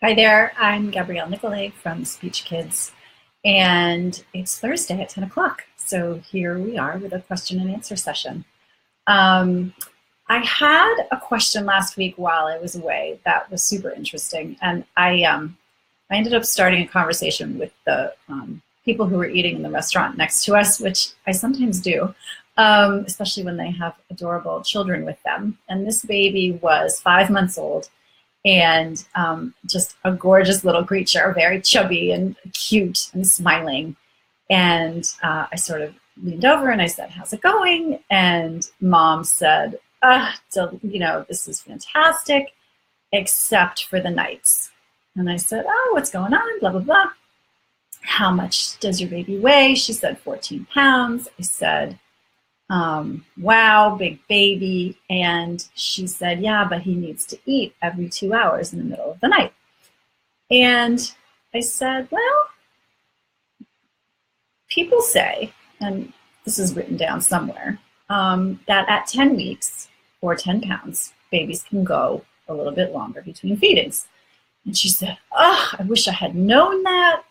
Hi there, I'm Gabrielle Nicolay from SpeechKids, and it's Thursday at 10 o'clock. So here we are with a question and answer session. I had a question last week while I was away that was super interesting, and I ended up starting a conversation with the people who were eating in the restaurant next to us, which I sometimes do, especially when they have adorable children with them. And this baby was 5 months old, and just a gorgeous little creature, very chubby and cute and smiling. And I sort of leaned over and I said, "How's it going?" And Mom said, "This is fantastic, except for the nights." And I said, "Oh, what's going on? Blah, blah, blah. How much does your baby weigh?" She said, 14 pounds. I said, "Wow, big baby." And she said, "Yeah, but he needs to eat every 2 hours in the middle of the night." And I said, "Well, people say," and this is written down somewhere, that at 10 weeks or 10 pounds, babies can go a little bit longer between feedings." And she said, "Oh, I wish I had known that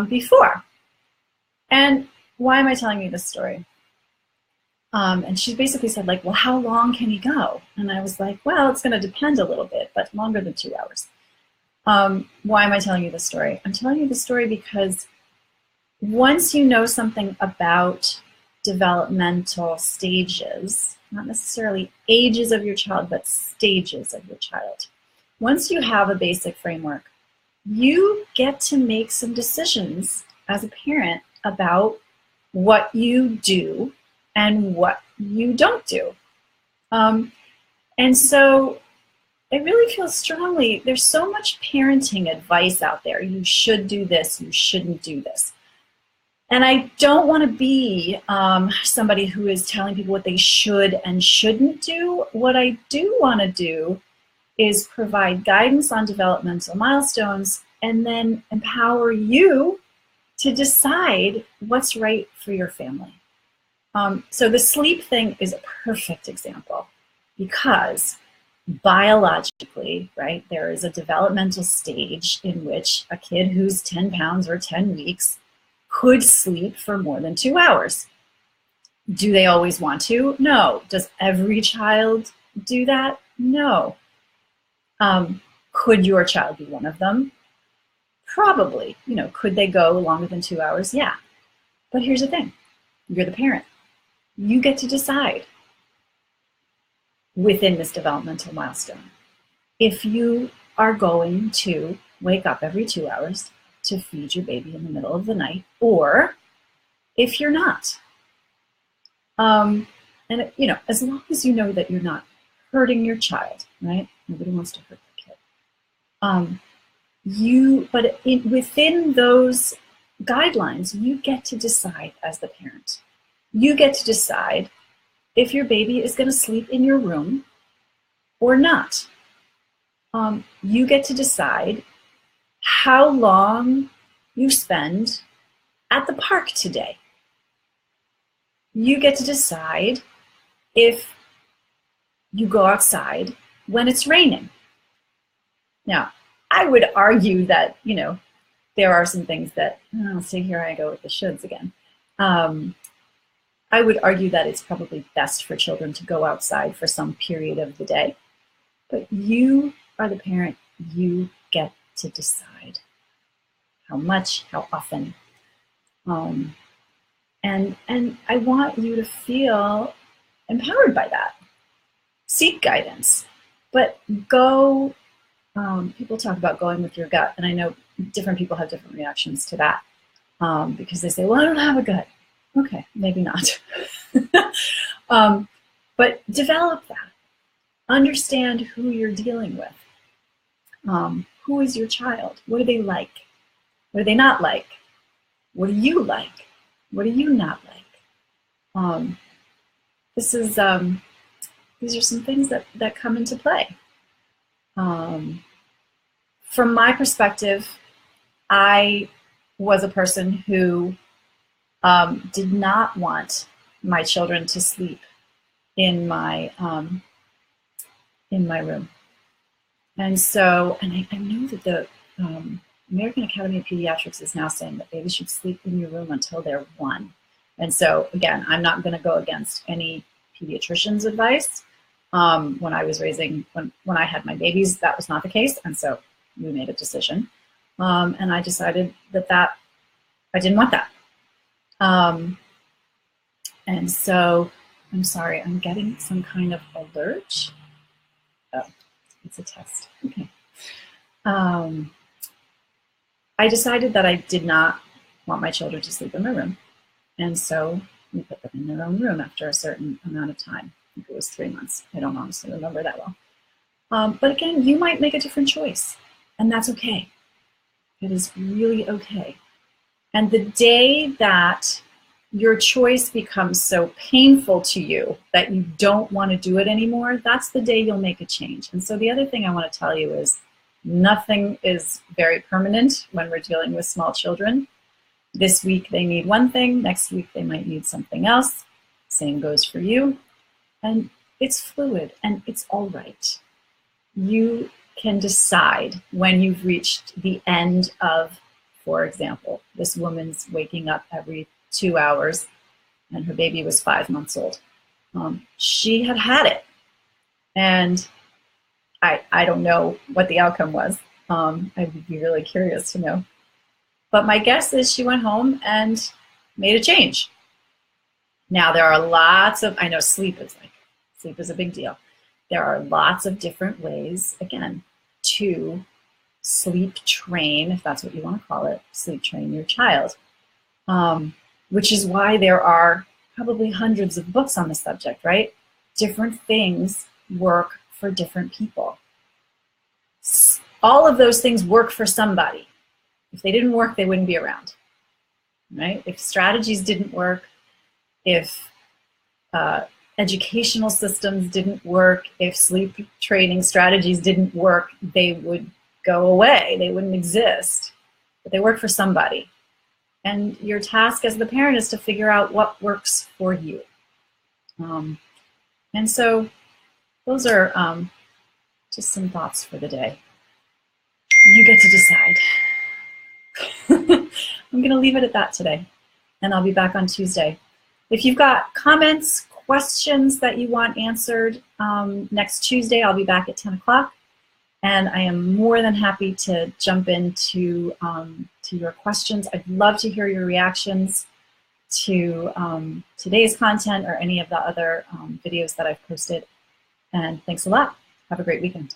before." And why am I telling you this story? And she basically said, well, how long can he go? And I was like, well, it's going to depend a little bit, but longer than 2 hours. Why am I telling you this story? I'm telling you the story because once you know something about developmental stages, not necessarily ages of your child, but stages of your child, once you have a basic framework, you get to make some decisions as a parent about what you do and what you don't do. And so I really feel strongly, there's so much parenting advice out there. You should do this, you shouldn't do this. And I don't want to be somebody who is telling people what they should and shouldn't do. What I do want to do is provide guidance on developmental milestones and then empower you to decide what's right for your family. So the sleep thing is a perfect example because biologically, right, there is a developmental stage in which a kid who's 10 pounds or 10 weeks could sleep for more than 2 hours. Do they always want to? No. Does every child do that? No. Could your child be one of them? Probably. Could they go longer than 2 hours? Yeah. But here's the thing. You're the parent. You get to decide within this developmental milestone if you are going to wake up every 2 hours to feed your baby in the middle of the night, or if you're not. And as long as you know that you're not hurting your child, right? Nobody wants to hurt their kid. Within those guidelines, you get to decide as the parent. You get to decide if your baby is going to sleep in your room or not. You get to decide how long you spend at the park today. You get to decide if you go outside when it's raining. Now, I would argue that, there are some things that, see, here I go with the shoulds again. I would argue that it's probably best for children to go outside for some period of the day. But you are the parent. You get to decide how much, how often. And I want you to feel empowered by that. Seek guidance, but go. People talk about going with your gut, and I know different people have different reactions to that because they say, well, I don't have a gut. Okay, maybe not. But develop that. Understand who you're dealing with. Who is your child? What do they like? What do they not like? What do you like? What do you not like? These are some things that come into play. From my perspective, I was a person who did not want my children to sleep in my room. And so, and I know that the American Academy of Pediatrics is now saying that babies should sleep in your room until they're 1. And so, again, I'm not going to go against any pediatrician's advice. When I was raising, when I had my babies, that was not the case. And so we made a decision. And I decided that I didn't want that. And so, I'm sorry, I'm getting some kind of alert. Oh, it's a test. Okay. I decided that I did not want my children to sleep in my room. And so we put them in their own room after a certain amount of time. I think it was 3 months. I don't honestly remember that well. But again, you might make a different choice, and that's okay. It is really okay. And the day that your choice becomes so painful to you that you don't want to do it anymore, that's the day you'll make a change. And so the other thing I want to tell you is nothing is very permanent when we're dealing with small children. This week they need one thing, next week they might need something else. Same goes for you. And it's fluid and it's all right. You can decide when you've reached the end of, for example, this woman's waking up every 2 hours and her baby was 5 months old. She had it. And I don't know what the outcome was. I would be really curious to know. But my guess is she went home and made a change. Now there are lots of, I know sleep is a big deal. There are lots of different ways, again, to sleep train, if that's what you want to call it, sleep train your child. Which is why there are probably hundreds of books on the subject, right? Different things work for different people. All of those things work for somebody. If they didn't work, they wouldn't be around, right? If strategies didn't work, if educational systems didn't work, if sleep training strategies didn't work, they would go away. They wouldn't exist. But they work for somebody. And your task as the parent is to figure out what works for you. And so those are just some thoughts for the day. You get to decide. I'm going to leave it at that today, and I'll be back on Tuesday. If you've got comments, questions that you want answered next Tuesday, I'll be back at 10 o'clock. And I am more than happy to jump into to your questions. I'd love to hear your reactions to today's content or any of the other videos that I've posted. And thanks a lot. Have a great weekend.